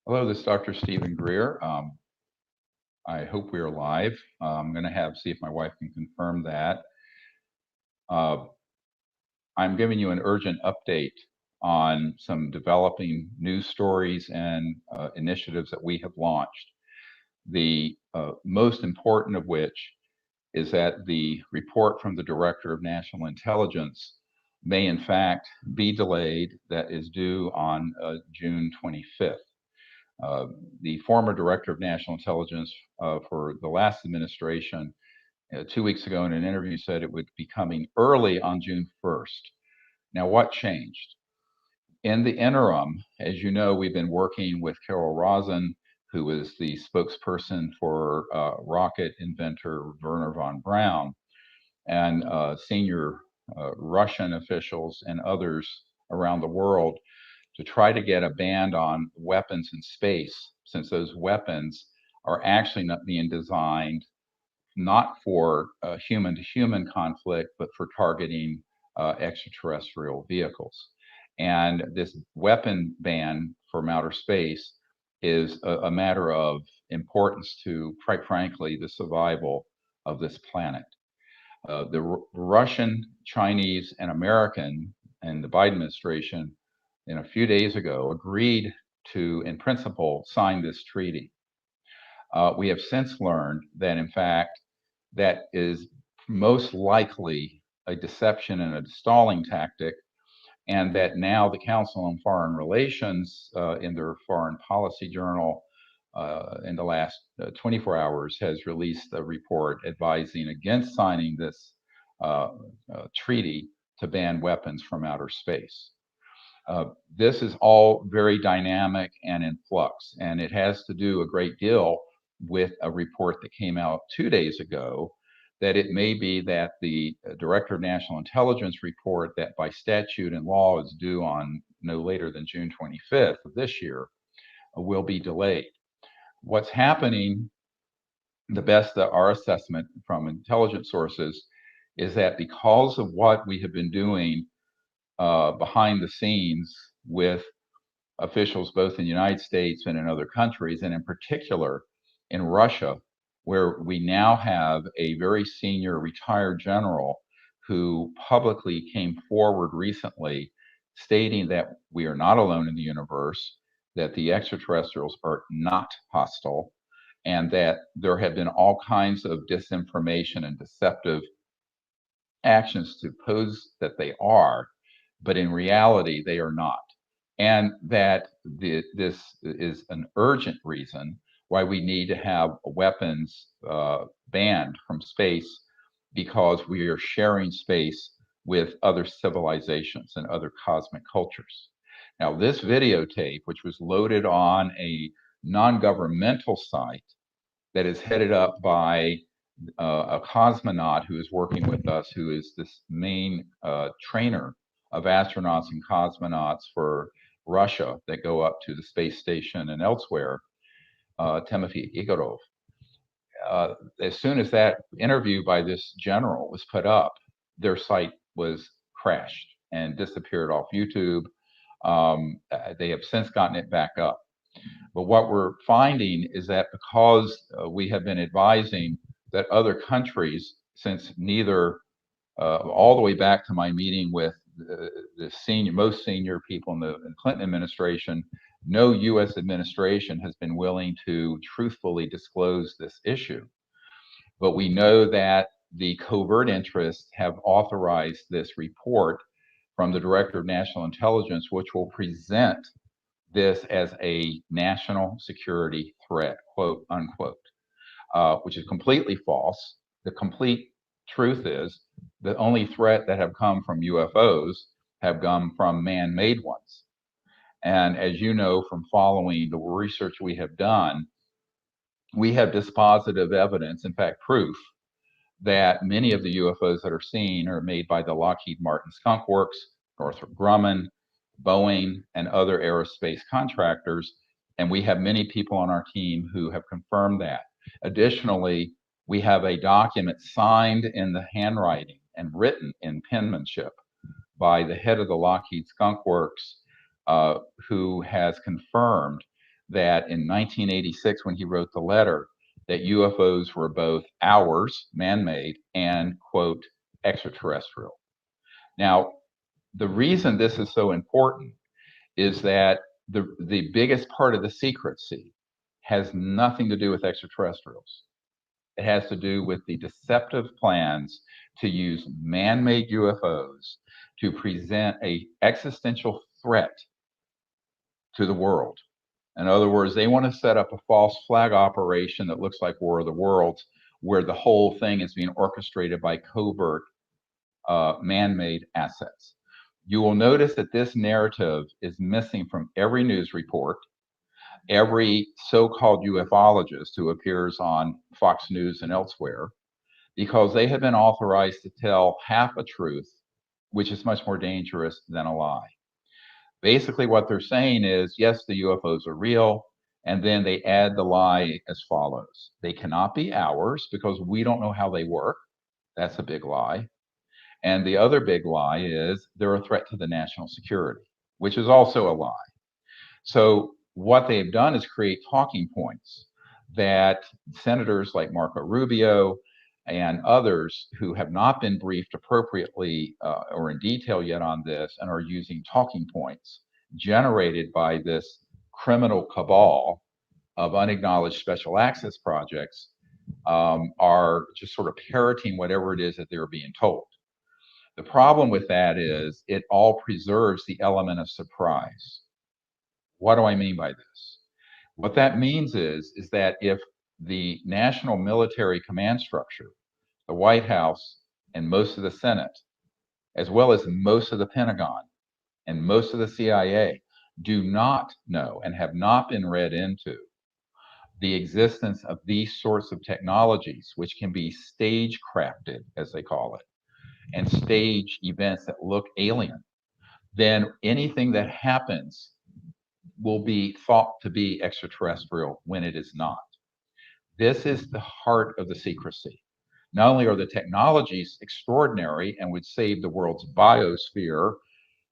Hello, this is Dr. Stephen Greer. I hope we are live. I'm going to see if my wife can confirm that. Uh, I'm giving you an urgent update on some developing news stories and initiatives that we have launched. The most important of which is that the report from the Director of National Intelligence may in fact be delayed, that is due on June 25th. Uh, the former director of national intelligence for the last administration 2 weeks ago in an interview said it would be coming early on June 1st. Now, what changed? In the interim, as you know, we've been working with Carol Rosin, who is the spokesperson for rocket inventor Werner von Braun, and senior Russian officials and others around the world to try to get a ban on weapons in space, since those weapons are actually not being designed not for human to human conflict, but for targeting extraterrestrial vehicles. And this weapon ban from outer space is a matter of importance to, quite frankly, the survival of this planet. The Russian, Chinese, and American and the Biden administration, a few days ago, agreed to, in principle, sign this treaty. We have since learned that, in fact, that is most likely a deception and a stalling tactic, and that now the Council on Foreign Relations, in their foreign policy journal, in the last 24 hours, has released a report advising against signing this treaty to ban weapons from outer space. This is all very dynamic and in flux, and it has to do a great deal with a report that came out 2 days ago that it may be that the Director of National Intelligence report that by statute and law is due on no later than June 25th of this year will be delayed. What's happening, the best our assessment from intelligence sources, is that because of what we have been doing behind the scenes with officials both in the United States and in other countries, and in particular in Russia, where we now have a very senior retired general who publicly came forward recently stating that we are not alone in the universe, that the extraterrestrials are not hostile, and that there have been all kinds of disinformation and deceptive actions to pose that they are, but in reality, they are not. And that this is an urgent reason why we need to have weapons banned from space, because we are sharing space with other civilizations and other cosmic cultures. Now, this videotape, which was loaded on a non-governmental site that is headed up by a cosmonaut who is working with us, who is this main trainer of astronauts and cosmonauts for Russia that go up to the space station and elsewhere, Timothy Igorov. As soon as that interview by this general was put up, their site was crashed and disappeared off YouTube. They have since gotten it back up. But what we're finding is that because we have been advising that other countries, since neither, all the way back to my meeting with the most senior people in the Clinton administration, no U.S. administration has been willing to truthfully disclose this issue. But we know that the covert interests have authorized this report from the Director of National Intelligence, which will present this as a national security threat, quote unquote, which is completely false. The complete truth is the only threat that have come from UFOs have come from man-made ones. And as you know from following the research we have done, we have dispositive evidence, in fact, proof, that many of the UFOs that are seen are made by the Lockheed Martin Skunk Works, Northrop Grumman, Boeing, and other aerospace contractors. And we have many people on our team who have confirmed that. Additionally, we have a document signed in the handwriting and written in penmanship by the head of the Lockheed Skunk Works, who has confirmed that in 1986, when he wrote the letter, that UFOs were both ours, man-made, and, quote, extraterrestrial. Now, the reason this is so important is that the biggest part of the secrecy has nothing to do with extraterrestrials. It has to do with the deceptive plans to use man-made UFOs to present a existential threat to the world. In other words, they want to set up a false flag operation that looks like War of the Worlds, where the whole thing is being orchestrated by covert man-made assets. You will notice that this narrative is missing from every news report, every so-called ufologist who appears on Fox News and elsewhere, because they have been authorized to tell half a truth, which is much more dangerous than a lie. Basically, what they're saying is, yes, the UFOs are real, and then they add the lie as follows. They cannot be ours because we don't know how they work. That's a big lie. And the other big lie is they're a threat to the national security, which is also a lie. So what they've done is create talking points that senators like Marco Rubio and others who have not been briefed appropriately or in detail yet on this and are using talking points generated by this criminal cabal of unacknowledged special access projects are just sort of parroting whatever it is that they're being told. The problem with that is it all preserves the element of surprise. What do I mean by this? What that means is that if the national military command structure, the White House, and most of the Senate, as well as most of the Pentagon and most of the CIA, do not know and have not been read into the existence of these sorts of technologies, which can be stage crafted, as they call it, and stage events that look alien, then anything that happens will be thought to be extraterrestrial when it is not. This is the heart of the secrecy. Not only are the technologies extraordinary and would save the world's biosphere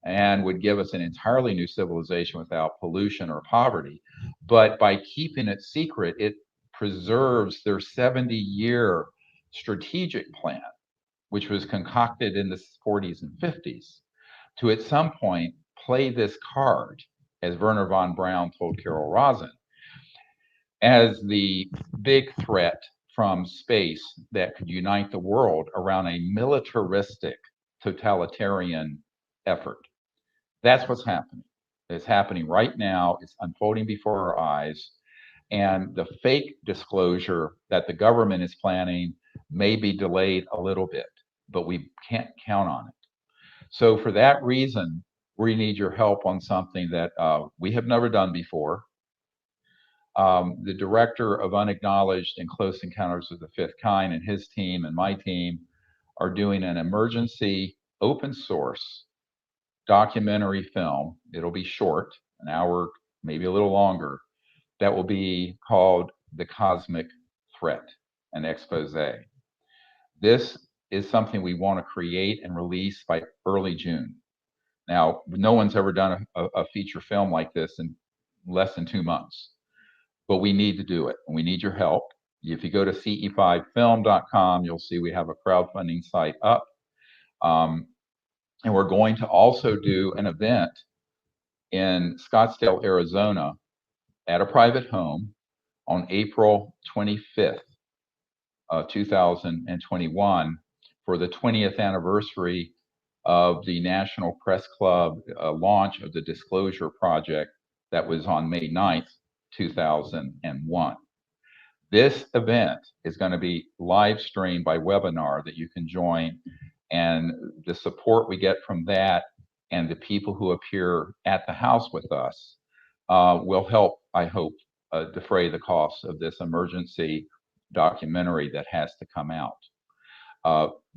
and would give us an entirely new civilization without pollution or poverty, but by keeping it secret, it preserves their 70-year strategic plan, which was concocted in the 40s and 50s, to at some point play this card, as Werner von Braun told Carol Rosin, as the big threat from space that could unite the world around a militaristic totalitarian effort. That's what's happening. It's happening right now. It's unfolding before our eyes. And the fake disclosure that the government is planning may be delayed a little bit, but we can't count on it. So for that reason, we need your help on something that we have never done before. The director of Unacknowledged and Close Encounters of the Fifth Kind and his team and my team are doing an emergency open source documentary film. It'll be short, an hour, maybe a little longer, that will be called The Cosmic Threat, an expose. This is something we want to create and release by early June. Now, no one's ever done a feature film like this in less than 2 months, but we need to do it, and we need your help. If you go to ce5film.com, you'll see we have a crowdfunding site up. And we're going to also do an event in Scottsdale, Arizona, at a private home on April 25th, 2021, for the 20th anniversary of the National Press Club launch of the Disclosure Project that was on May 9th, 2001. This event is going to be live streamed by webinar that you can join, and the support we get from that and the people who appear at the house with us will help, I hope, defray the costs of this emergency documentary that has to come out.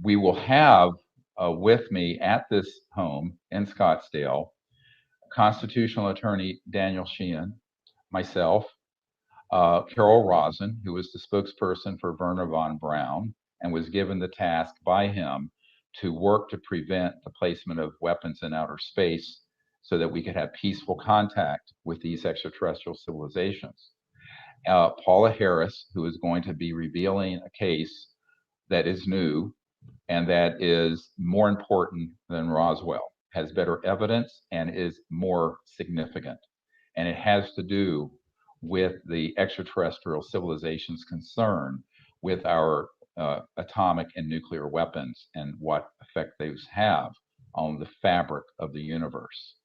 We will have with me at this home in Scottsdale, constitutional attorney Daniel Sheehan, myself, Carol Rosin, who was the spokesperson for Werner von Braun and was given the task by him to work to prevent the placement of weapons in outer space so that we could have peaceful contact with these extraterrestrial civilizations. Paula Harris, who is going to be revealing a case that is new and that is more important than Roswell, has better evidence, and is more significant. And it has to do with the extraterrestrial civilization's concern with our atomic and nuclear weapons and what effect those have on the fabric of the universe.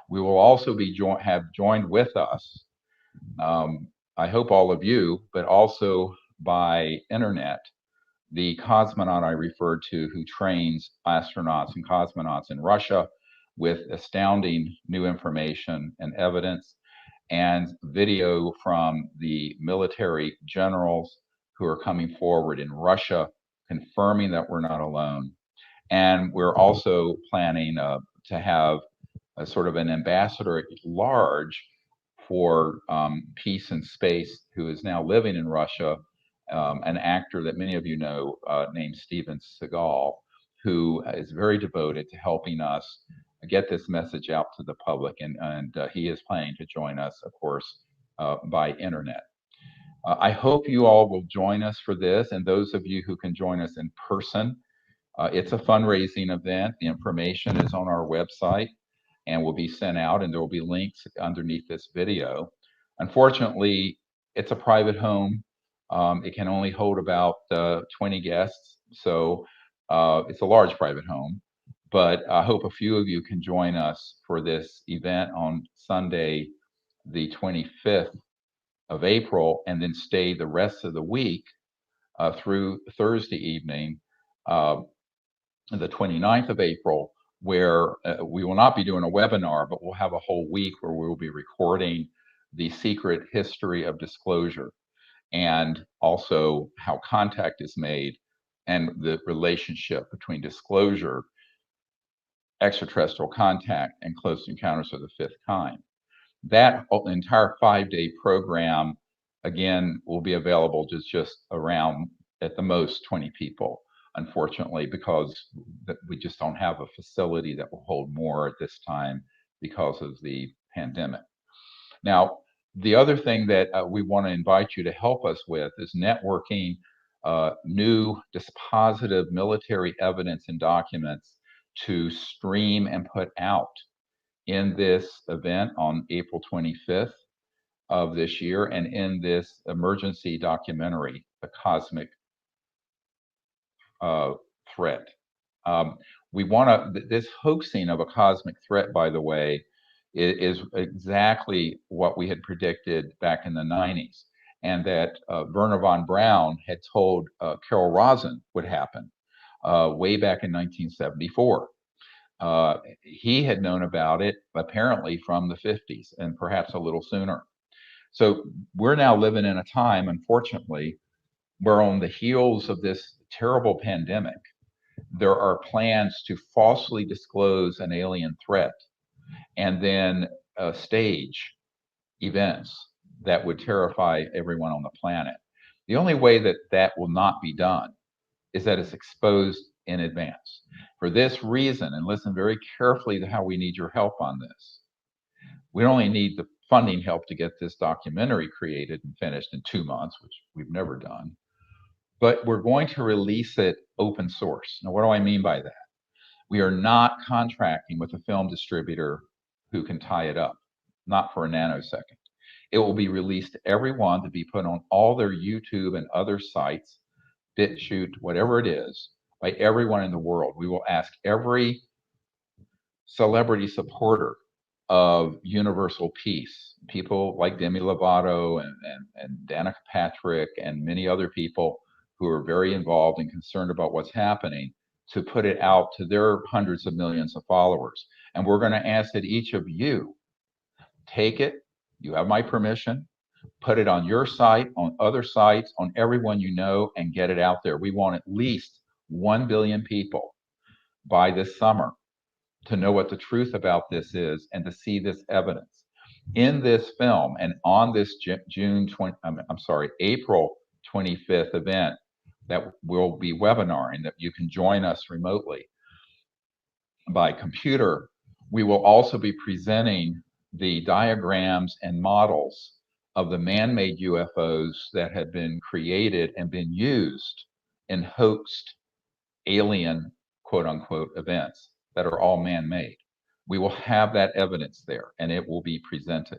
We will also have joined with us, I hope all of you, but also by internet, the cosmonaut I referred to who trains astronauts and cosmonauts in Russia with astounding new information and evidence, and video from the military generals who are coming forward in Russia, confirming that we're not alone. And we're also planning to have a sort of an ambassador at large for peace and space who is now living in Russia, an actor that many of you know named Steven Seagal, who is very devoted to helping us get this message out to the public. And he is planning to join us, of course, by internet. I hope you all will join us for this, and those of you who can join us in person. It's a fundraising event. The information is on our website and will be sent out, and there will be links underneath this video. Unfortunately, it's a private home. It can only hold about 20 guests, so it's a large private home. But I hope a few of you can join us for this event on Sunday, the 25th of April, and then stay the rest of the week through Thursday evening, the 29th of April, where we will not be doing a webinar, but we'll have a whole week where we will be recording the secret history of disclosure and also how contact is made and the relationship between disclosure, extraterrestrial contact, and close encounters of the fifth kind. That entire 5-day program, again, will be available to just around, at the most, 20 people, unfortunately, because we just don't have a facility that will hold more at this time because of the pandemic. Now, the other thing that we want to invite you to help us with is networking new dispositive military evidence and documents to stream and put out in this event on April 25th of this year, and in this emergency documentary, The Cosmic Threat. We want to, this hoaxing of a cosmic threat, by the way, is exactly what we had predicted back in the 90s, and that Werner von Braun had told Carol Rosin would happen way back in 1974. He had known about it apparently from the 50s and perhaps a little sooner. So we're now living in a time, unfortunately, where on the heels of this terrible pandemic, there are plans to falsely disclose an alien threat and then stage events that would terrify everyone on the planet. The only way that that will not be done is that it's exposed in advance. For this reason, and listen very carefully to how we need your help on this. We only need the funding help to get this documentary created and finished in 2 months, which we've never done. But we're going to release it open source. Now, what do I mean by that? We are not contracting with a film distributor who can tie it up, not for a nanosecond. It will be released to everyone to be put on all their YouTube and other sites, BitChute, whatever it is, by everyone in the world. We will ask every celebrity supporter of universal peace, people like Demi Lovato and Danica Patrick and many other people who are very involved and concerned about what's happening, to put it out to their hundreds of millions of followers. And we're going to ask that each of you take it, you have my permission, put it on your site, on other sites, on everyone you know, and get it out there. We want at least 1 billion people by this summer to know what the truth about this is and to see this evidence. In this film and on this April 25th event that will be webinaring, that you can join us remotely by computer We will also be presenting the diagrams and models of the man-made UFOs that have been created and been used in hoaxed alien quote unquote events that are all man-made. We will have that evidence there and it will be presented.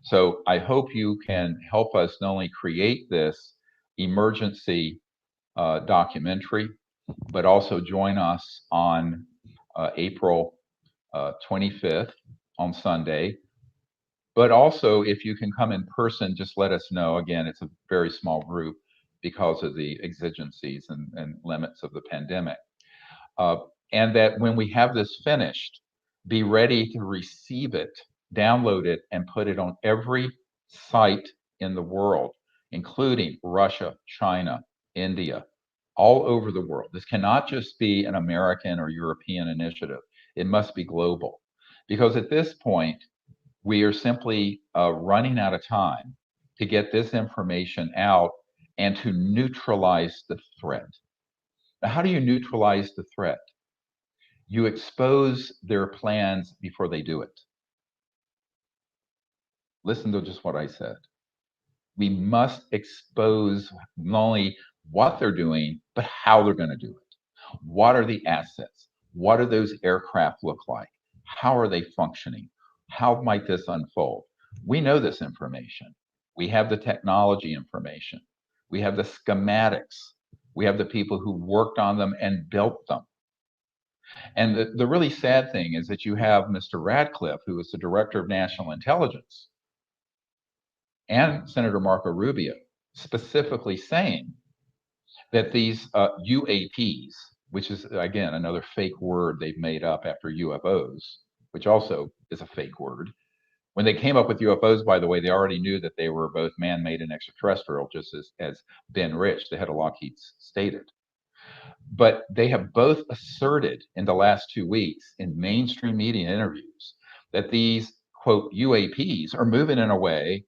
So I hope you can help us not only create this emergency documentary, but also join us on April 25th on Sunday. But also, if you can come in person, just let us know. Again, it's a very small group because of the exigencies and limits of the pandemic. Uh, and that when we have this finished, be ready to receive it, download it, and put it on every site in the world, including Russia, China, India, all over the world. This cannot just be an American or European initiative. It must be global. Because at this point, we are simply running out of time to get this information out and to neutralize the threat. Now, how do you neutralize the threat? You expose their plans before they do it. Listen to just what I said. We must expose not only what they're doing, but how they're going to do it. What are the assets? What do those aircraft look like? How are they functioning? How might this unfold? We know this information. We have the technology information. We have the schematics. We have the people who worked on them and built them. And the really sad thing is that you have Mr. Radcliffe, who is the director of national intelligence, and Senator Marco Rubio specifically saying that these UAPs, which is, again, another fake word they've made up after UFOs, which also is a fake word. When they came up with UFOs, by the way, they already knew that they were both man-made and extraterrestrial, just as Ben Rich, the head of Lockheed, stated. But they have both asserted in the last 2 weeks in mainstream media interviews that these, quote, UAPs are moving in a way,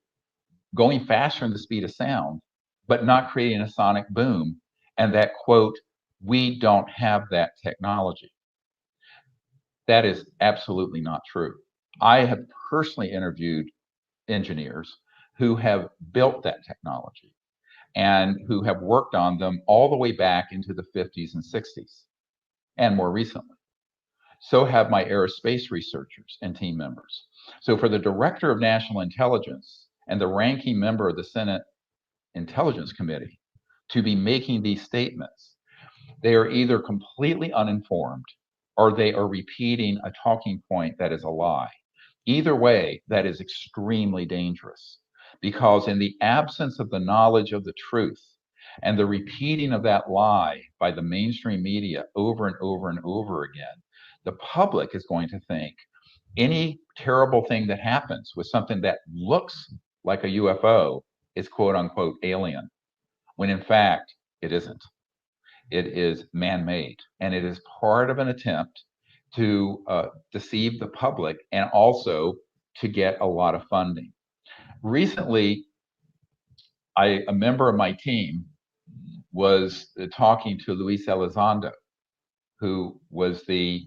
going faster than the speed of sound, but not creating a sonic boom. And that, quote, we don't have that technology. That is absolutely not true. I have personally interviewed engineers who have built that technology and who have worked on them all the way back into the 50s and 60s and more recently. So have my aerospace researchers and team members. So for the director of national intelligence and the ranking member of the Senate Intelligence Committee to be making these statements, they are either completely uninformed or they are repeating a talking point that is a lie. Either way, that is extremely dangerous because in the absence of the knowledge of the truth and the repeating of that lie by the mainstream media over and over and over again, the public is going to think any terrible thing that happens with something that looks like a UFO is quote unquote alien, when in fact it isn't. It is man-made, and it is part of an attempt to deceive the public and also to get a lot of funding. Recently, a member of my team was talking to Luis Elizondo, who was the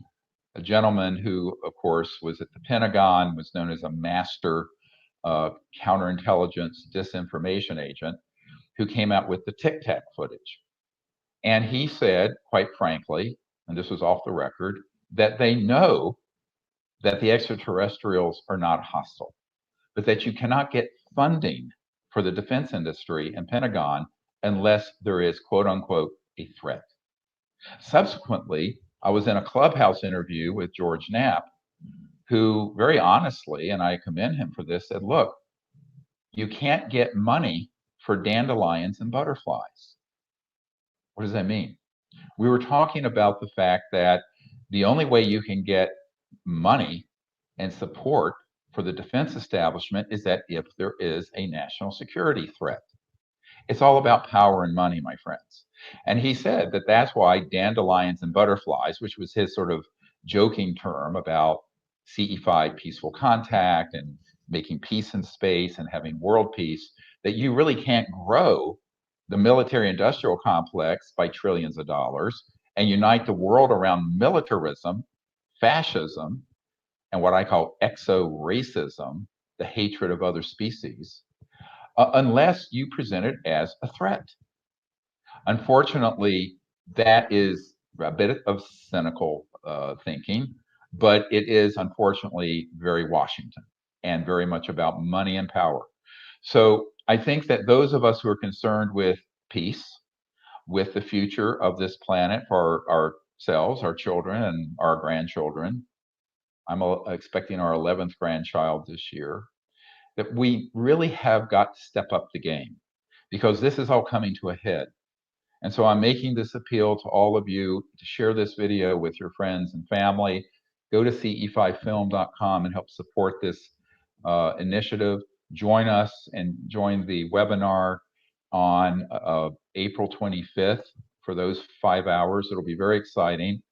gentleman who, of course, was at the Pentagon, was known as a master counterintelligence disinformation agent, who came out with the Tic Tac footage. And he said, quite frankly, and this was off the record, that they know that the extraterrestrials are not hostile, but that you cannot get funding for the defense industry and Pentagon unless there is, quote unquote, a threat. Subsequently, I was in a Clubhouse interview with George Knapp, who very honestly, and I commend him for this, said, look, you can't get money for dandelions and butterflies. What does that mean? We were talking about the fact that the only way you can get money and support for the defense establishment is that if there is a national security threat. It's all about power and money, my friends. And he said that that's why dandelions and butterflies, which was his sort of joking term about CE5 peaceful contact and making peace in space and having world peace, that you really can't grow the military industrial complex by trillions of dollars and unite the world around militarism, fascism, and what I call exo-racism, the hatred of other species, unless you present it as a threat. Unfortunately, that is a bit of cynical thinking, but it is unfortunately very Washington and very much about money and power. So I think that those of us who are concerned with peace, with the future of this planet for ourselves, our children, and our grandchildren, I'm expecting our 11th grandchild this year, that we really have got to step up the game because this is all coming to a head. And so I'm making this appeal to all of you to share this video with your friends and family. Go to ce5film.com and help support this initiative. Join us and join the webinar on April 25th for those 5 hours. It'll be very exciting.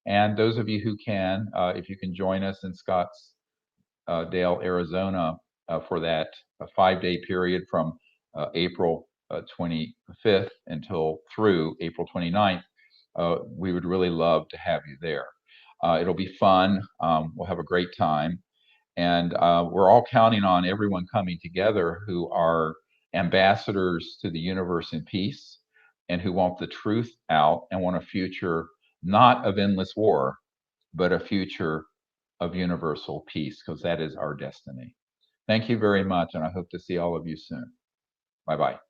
And those of you who can, if you can join us in Scottsdale, Arizona, for that 5-day period from April 25th until through April 29th, we would really love to have you there. It'll be fun. We'll have a great time. And we're all counting on everyone coming together who are ambassadors to the universe in peace and who want the truth out and want a future not of endless war, but a future of universal peace, because that is our destiny. Thank you very much, and I hope to see all of you soon. Bye-bye.